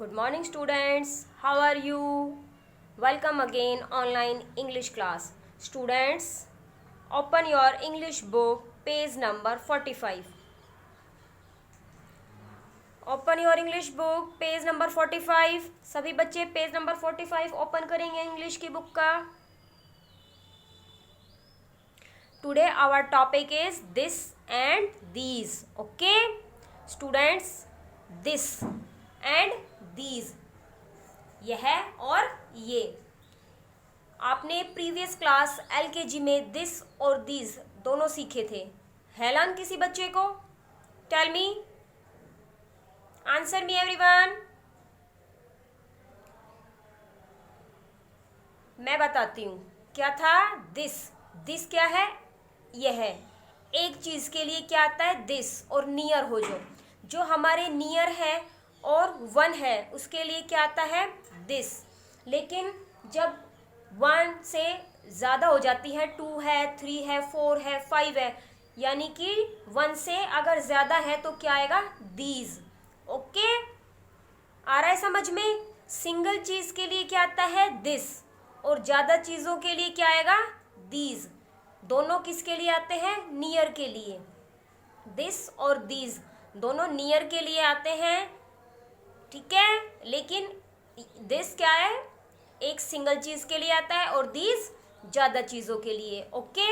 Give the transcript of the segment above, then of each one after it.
Good morning students, how are you? Welcome again online English class. Students, open your English book page number 45. Open your English book page number 45. सभी बच्चे page number 45 open करेंगे English की book का. Today our topic is this and these. Okay students, this and these, यह और ये. आपने previous class LKG में दिस और दीज दोनों सीखे थे. हैलान किसी बच्चे को? Tell me, answer me everyone. मैं बताती हूँ क्या था. दिस क्या है? यह है. एक चीज के लिए क्या आता है? दिस. और नियर हो जो हमारे नियर है और वन है उसके लिए क्या आता है? दिस. लेकिन जब वन से ज़्यादा हो जाती है, 2 है, 3 है, 4 है, 5 है, यानी कि वन से अगर ज़्यादा है तो क्या आएगा? दीज. ओके, आ रहा है समझ में? सिंगल चीज़ के लिए क्या आता है? दिस. और ज़्यादा चीज़ों के लिए क्या आएगा? दीज. दोनों किसके लिए आते हैं? नियर के लिए. दिस और दीज दोनों नियर के लिए आते हैं, ठीक है. लेकिन दिस क्या है? एक सिंगल चीज के लिए आता है और दीज ज्यादा चीजों के लिए. ओके,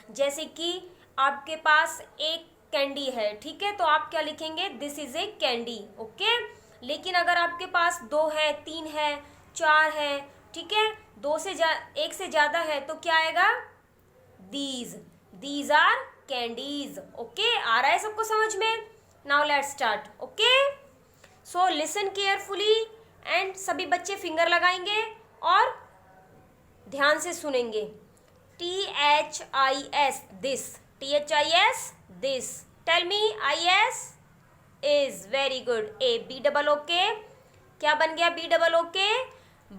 जैसे कि आपके पास एक कैंडी है, ठीक है, तो आप क्या लिखेंगे? This is A candy. Okay. लेकिन अगर आपके पास 2 है, 3 है, 4 है, ठीक है, एक से ज्यादा है तो क्या आएगा? These are candies. ओके, आ रहा है सबको समझ में? Now let's start. Okay, so listen carefully and सभी बच्चे फिंगर लगाएंगे और ध्यान से सुनेंगे. THIS this. THIS this. Tell me. IS is. Very good. BOOK क्या बन गया? BOOK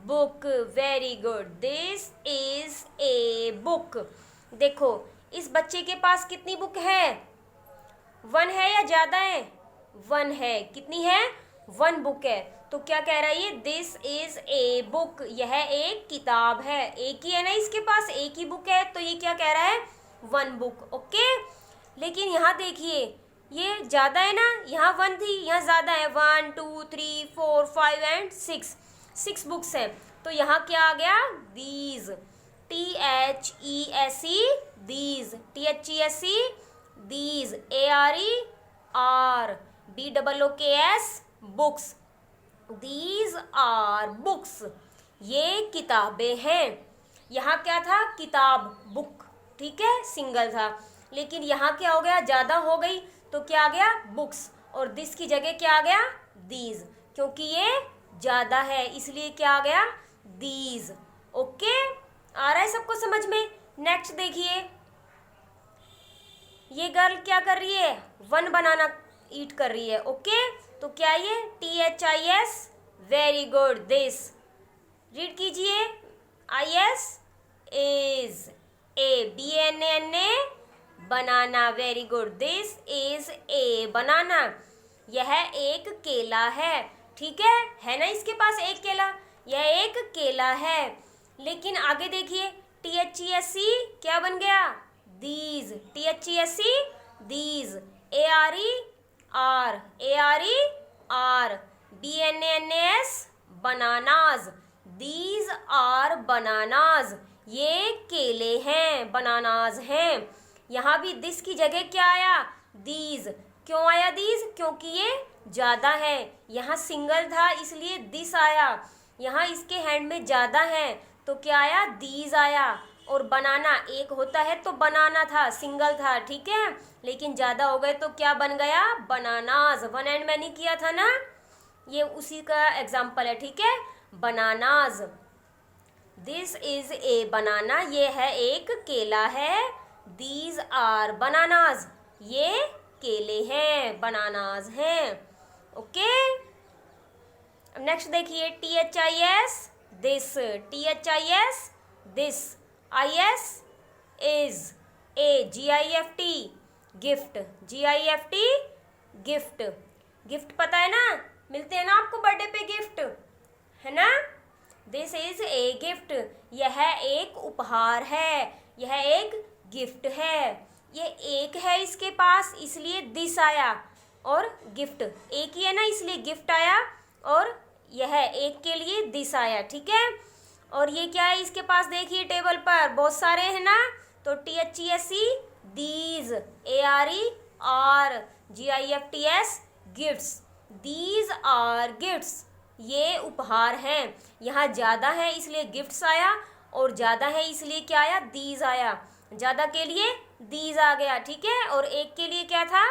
book. Very good. This is a book. देखो इस बच्चे के पास कितनी बुक है? 1 है या ज्यादा है? 1 है. कितनी है? 1 बुक है. तो क्या कह रहा है ये? This is a book. यह एक किताब है. एक ही है ना इसके पास, एक ही बुक है, तो ये क्या कह रहा है? 1 बुक. ओके. लेकिन यहाँ देखिए ये ज्यादा है ना, यहाँ 1 थी, यहाँ ज्यादा है. 1 2 3 4 5 एंड 6 बुक्स हैं. तो यहाँ क्या आ गया? These. THESE these. THESE these. ARE BOOKS books. These are books. ये किताबें हैं. यहाँ क्या था? किताब, बुक, ठीक है, सिंगल था. लेकिन यहाँ क्या हो गया? ज़्यादा हो गई तो क्या आ गया? बुक्स. और दिस की जगह क्या आ गया? दीज. क्योंकि ये ज़्यादा है इसलिए क्या आ गया? दीज. ओके, आ रहा है सबको समझ में? नेक्स्ट देखिए, ये गर्ल क्या कर रही है? 1 बनाना ईट कर रही है. ओके, तो क्या ये? THIS. Very good. This. Read कीजिए. IS is. BANANA banana. Very good. This is a banana. यह एक केला है, ठीक है ना? इसके पास एक केला, यह एक केला है. लेकिन आगे देखिए, THESE क्या बन गया? These. THESE these. ARE BANANAS bananas. These are bananas. ये केले हैं, बनानाज हैं. यहाँ भी दिस की जगह क्या आया? दीज. क्यों आया दीज? क्योंकि ये ज़्यादा है. यहाँ सिंगल था इसलिए दिस आया. यहाँ इसके हैंड में ज़्यादा है तो क्या आया? दीज आया. और बनाना एक होता है तो बनाना था, सिंगल था, ठीक है. लेकिन ज़्यादा हो गए तो क्या बन गया? बनानाज. 1 एंड मैनी किया था ना, ये उसी का एग्जाम्पल है, ठीक है. Bananas. This is a banana. ये है एक केला है. These are bananas. ये केले हैं, बनानाज हैं. ओके, नेक्स्ट देखिए. THIS this. THIS this. IS is. GIFT gift. GIFT gift. Gift पता है ना? मिलते हैं ना आपको बर्थडे पे गिफ्ट. है ना। दिस इज ए गिफ्ट, यह एक उपहार है, यह एक गिफ्ट है। ये एक है इसके पास इसलिए दिस आया, और गिफ्ट एक ही है ना इसलिए गिफ्ट आया, और यह एक के लिए दिस आया, ठीक है। और ये क्या है इसके पास, देखिए टेबल पर बहुत सारे हैं ना, तो THESE these, ARE GIFTS gifts, these are gifts, ये उपहार हैं। यहाँ ज़्यादा है इसलिए गिफ्ट्स आया, और ज़्यादा है इसलिए क्या आया, दीज आया। ज़्यादा के लिए दीज आ गया, ठीक है, और एक के लिए क्या था,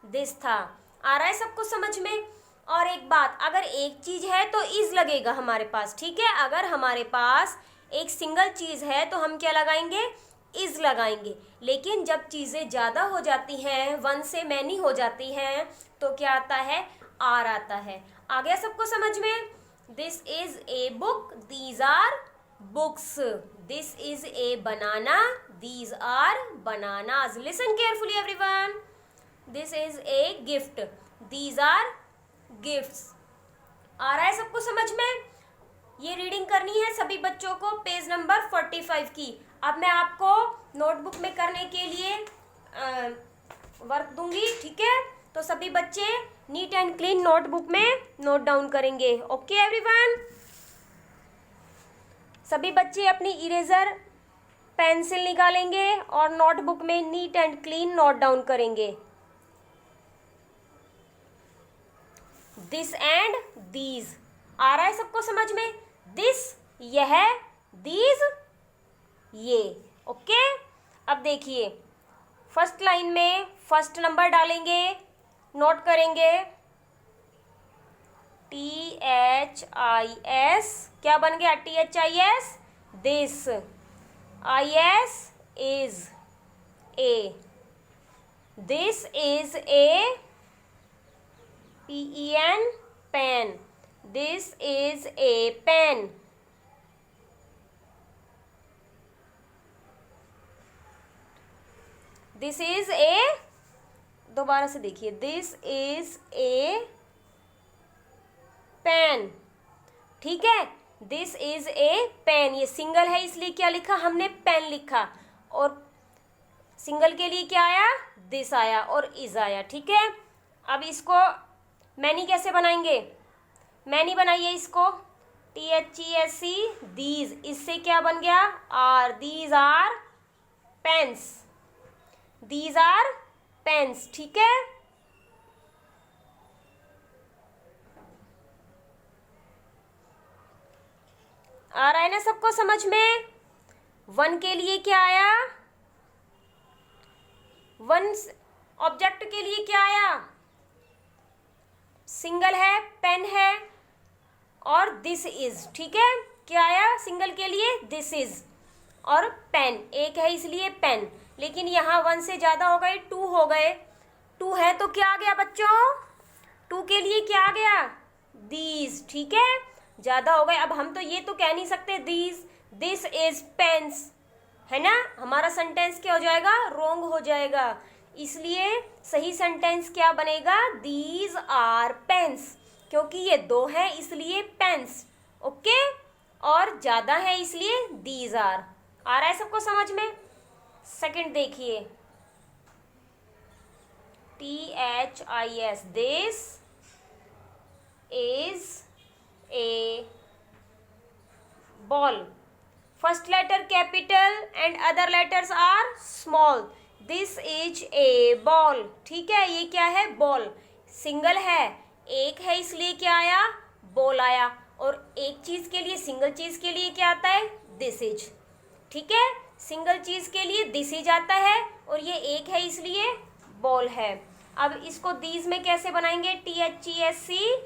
दिस था। आ रहा है सबको समझ में। और एक बात, अगर एक चीज़ है तो इज लगेगा हमारे पास, ठीक है। अगर हमारे पास एक सिंगल चीज़ है तो हम क्या लगाएंगे, इज लगाएंगे। लेकिन जब चीज़ें ज़्यादा हो जाती हैं, वन से मैनी हो जाती हैं, तो क्या आता है, आर आता है। आ गया सबको समझ में। This is a book, these are books. This is a banana, these are bananas. Listen carefully everyone. This is a gift, these are gifts. आ रहा है सबको समझ में। ये रीडिंग करनी है सभी बच्चों को, पेज नंबर 45 की। अब मैं आपको नोटबुक में करने के लिए वर्क दूंगी, ठीक है। तो सभी बच्चे नीट एंड क्लीन नोटबुक में नोट डाउन करेंगे। Okay everyone. सभी बच्चे अपनी इरेजर पेंसिल निकालेंगे और नोटबुक में neat and clean note down करेंगे। This and these. आ रहा है सबको समझ में। दिस यह, दीज ये। ओके। अब देखिए फर्स्ट लाइन में फर्स्ट नंबर डालेंगे, नोट करेंगे THIS। क्या बन गया, THIS this. IS is a, this is a PEN pen, this is a pen. This is a, दोबारा से देखिए, दिस इज ए पेन, ठीक है। दिस इज ए पेन, ये सिंगल है इसलिए क्या लिखा हमने, पेन लिखा, और सिंगल के लिए क्या आया, दिस आया और इज आया, ठीक है। अब इसको मैनी कैसे बनाएंगे, मैनी बनाइए इसको। THESE दीज, इससे क्या बन गया, are, these are pens, these are pens, ठीक है। आ रहा है ना सबको समझ में। वन के लिए क्या आया, वन ऑब्जेक्ट के लिए क्या आया, सिंगल है, पेन है, और दिस इज, ठीक है। क्या आया सिंगल के लिए, दिस इज, और पेन एक है इसलिए पेन। लेकिन यहाँ वन से ज़्यादा हो गए, टू हो गए, टू है तो क्या आ गया बच्चों, टू के लिए क्या आ गया, दीज, ठीक है। ज़्यादा हो गए, अब हम तो ये तो कह नहीं सकते दीज, दिस इज पेन्स, है ना। हमारा सेंटेंस क्या हो जाएगा, रोंग हो जाएगा। इसलिए सही सेंटेंस क्या बनेगा, दीज आर पेन्स, क्योंकि ये दो है इसलिए पेन्स, ओके। और ज़्यादा है इसलिए दीज आर। आ रहा है सबको समझ में। सेकंड देखिए, THIS this is a ball. First letter capital and other letters are small. This is a ball, ठीक है। ये क्या है, बॉल, सिंगल है, एक है इसलिए क्या आया, बॉल आया। और एक चीज के लिए, सिंगल चीज के लिए क्या आता है, दिस इज, ठीक है। सिंगल चीज के लिए दिस इज आता है, और ये एक है इसलिए बॉल है। अब इसको दीज में कैसे बनाएंगे, THESE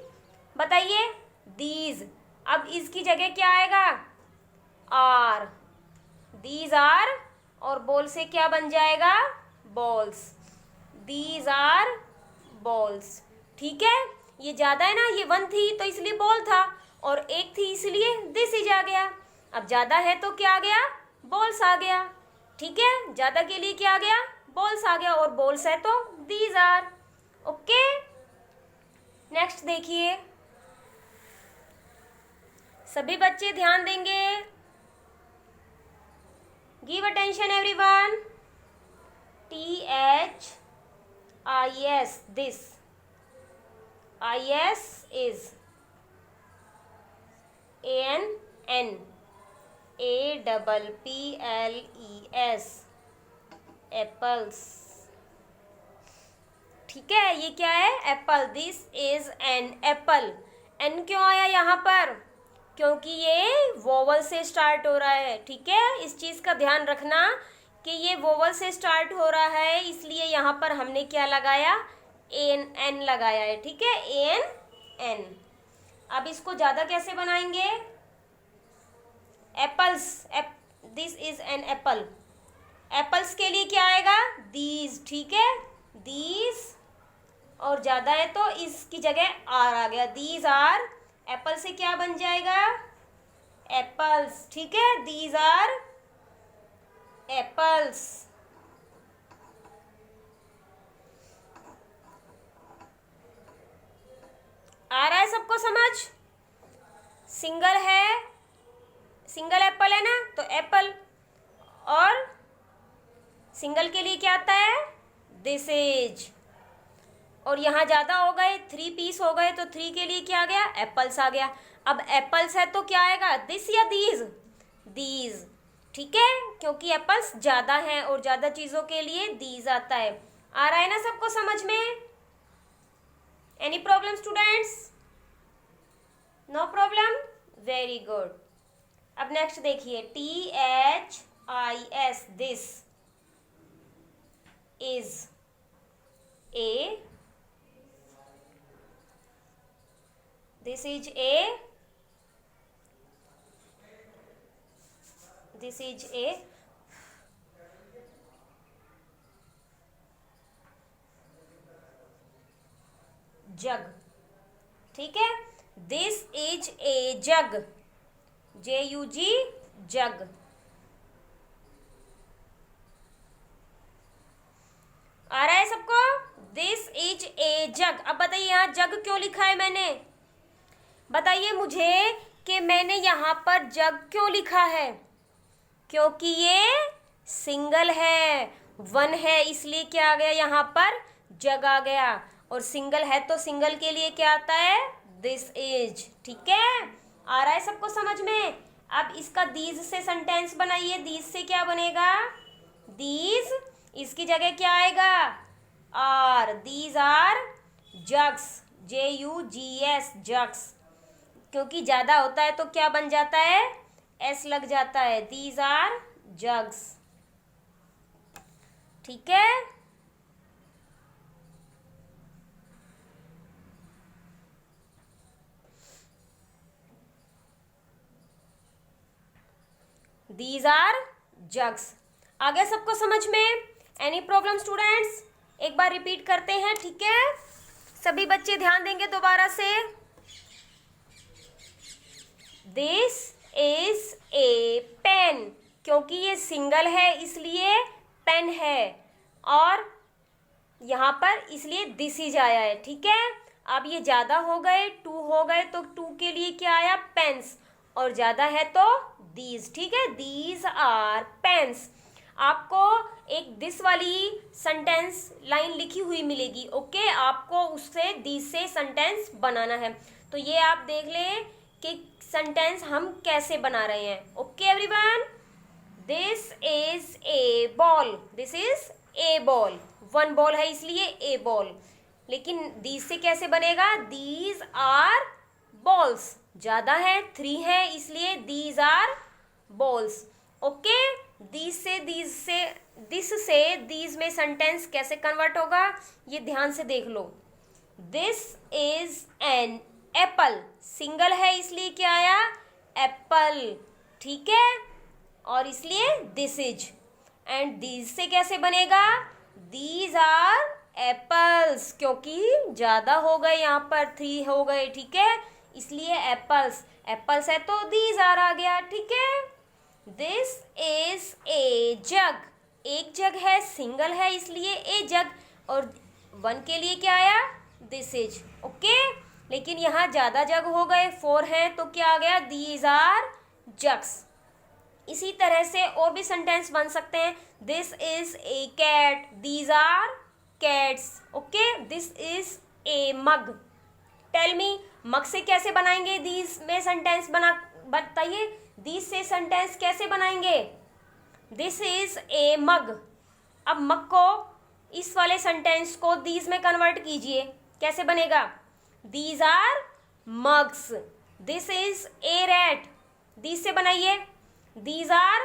बताइए, दीज। अब इसकी जगह क्या आएगा, आर, दीज आर, और बॉल से क्या बन जाएगा, बॉल्स, दीज आर बॉल्स, ठीक है। ये ज़्यादा है ना, ये वन थी तो इसलिए बॉल था, और एक थी इसलिए दिस इज आ गया। अब ज़्यादा है तो क्या आ गया, बॉल्स आ गया, ठीक है। ज़्यादा के लिए क्या आ गया, बॉल्स आ गया, और बॉल्स है तो दीज आर, ओके। नेक्स्ट देखिए, सभी बच्चे ध्यान देंगे। Give attention everyone. THIS this, IS is, ANN APPLES apples. ठीक है, ये क्या है? Apple. This is an apple. An क्यों आया यहाँ पर? क्योंकि ये वोवल से स्टार्ट हो रहा है। ठीक है, इस चीज़ का ध्यान रखना कि ये वोवल से स्टार्ट हो रहा है, इसलिए यहाँ पर हमने क्या लगाया? एन लगाया है। ठीक है, एन। अब इसको ज़्यादा कैसे बनाएंगे? Apples. This is an Apple. Apples के लिए क्या आएगा? दीज। ठीक है, दीज। और ज़्यादा है तो इसकी जगह आर आ गया। These are. एप्पल से क्या बन जाएगा? एप्पल्स। ठीक है, दीज आर एप्पल्स। आ रहा है सबको समझ? सिंगल है, सिंगल एप्पल है ना, तो एप्पल। और सिंगल के लिए क्या आता है? This is. और यहाँ ज़्यादा हो गए, 3 पीस हो गए, तो 3 के लिए क्या आ गया? एप्पल्स आ गया। अब एप्पल्स है तो क्या आएगा? दिस या दीज? दीज। ठीक है, क्योंकि एप्पल्स ज़्यादा हैं और ज़्यादा चीज़ों के लिए दीज आता है। आ रहा है ना सबको समझ में? Any problem students? No problem? Very good. अब नेक्स्ट देखिए, THIS this is a, this is a jug. ठीक है, this is a jug, JUG, jug. आ रहा है सबको? This is a jug. अब बताइए यहाँ जग क्यों लिखा है मैंने? बताइए मुझे कि मैंने यहाँ पर जग क्यों लिखा है? क्योंकि ये सिंगल है, 1 है, इसलिए क्या आ गया यहाँ पर? जग आ गया। और सिंगल है तो सिंगल के लिए क्या आता है? This is. ठीक है, आ रहा है सबको समझ में? अब इसका दीज से सेंटेंस बनाइए। दीज से क्या बनेगा? दीज। इसकी जगह क्या आएगा? Are. These are jugs, JUGS, jugs. क्योंकि ज़्यादा होता है तो क्या बन जाता है? एस लग जाता है। These are jugs. ठीक है, दीज आर जग्स। आ गया सबको समझ में? Any problem students? एक बार रिपीट करते हैं। ठीक है, सभी बच्चे ध्यान देंगे दोबारा से। This is a pen. क्योंकि ये सिंगल है इसलिए पेन है, और यहाँ पर इसलिए दिस इज आया है। ठीक है, अब ये ज़्यादा हो गए, 2 हो गए, तो 2 के लिए क्या आया? पेन्स। और ज़्यादा है तो दीज। ठीक है, दीज आर पेन्स। आपको एक दिस वाली सेंटेंस लाइन लिखी हुई मिलेगी। ओके, आपको उससे दीज से सेंटेंस बनाना है। तो ये आप देख लें कि सेंटेंस हम कैसे बना रहे हैं। Okay everyone, this is a ball. This is a ball. 1 ball है इसलिए ए बॉल। लेकिन दीज से कैसे बनेगा? These are balls. ज़्यादा है, 3 है, इसलिए these are balls. Okay, this से दीज में सेंटेंस कैसे कन्वर्ट होगा ये ध्यान से देख लो। This is an apple. Single है इसलिए क्या आया? एप्पल। ठीक है, और इसलिए दिस इज। एंड दीज से कैसे बनेगा? These are apples. क्योंकि ज़्यादा हो गए, यहाँ पर 3 हो गए। ठीक है, इसलिए एप्पल्स। एप्पल्स है तो दीज आर आ गया। ठीक है, दिस इज ए जग। एक जग है, सिंगल है इसलिए ए जग, और 1 के लिए क्या आया? This is. ओके, लेकिन यहाँ ज़्यादा जग हो गए, 4 हैं, तो क्या आ गया, दीज आर जग्स। इसी तरह से और भी सेंटेंस बन सकते हैं, this is a cat, these are cats. Okay, this is a mug. Tell me, mug से कैसे बनाएंगे, दीज में सेंटेंस बताइए, दीज से सेंटेंस कैसे बनाएंगे, दिस इज ए मग। अब मग को, इस वाले सेंटेंस को दीज में कन्वर्ट कीजिए, कैसे बनेगा, these are mugs. This is a rat, these से बनाइए, these are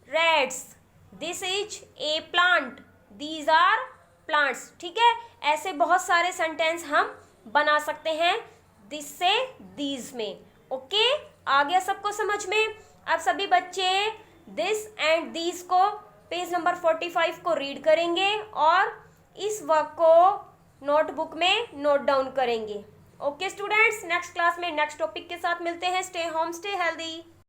rats. This is a plant, these are plants. ठीक है, ऐसे बहुत सारे सेंटेंस हम बना सकते हैं दिस से दीज में। ओके, आ गया सबको समझ में। अब सभी बच्चे दिस एंड दीज को पेज नंबर 45 को रीड करेंगे और इस वर्क को नोटबुक में नोट डाउन करेंगे। ओके स्टूडेंट्स, नेक्स्ट क्लास में नेक्स्ट टॉपिक के साथ मिलते हैं। Stay home, stay healthy.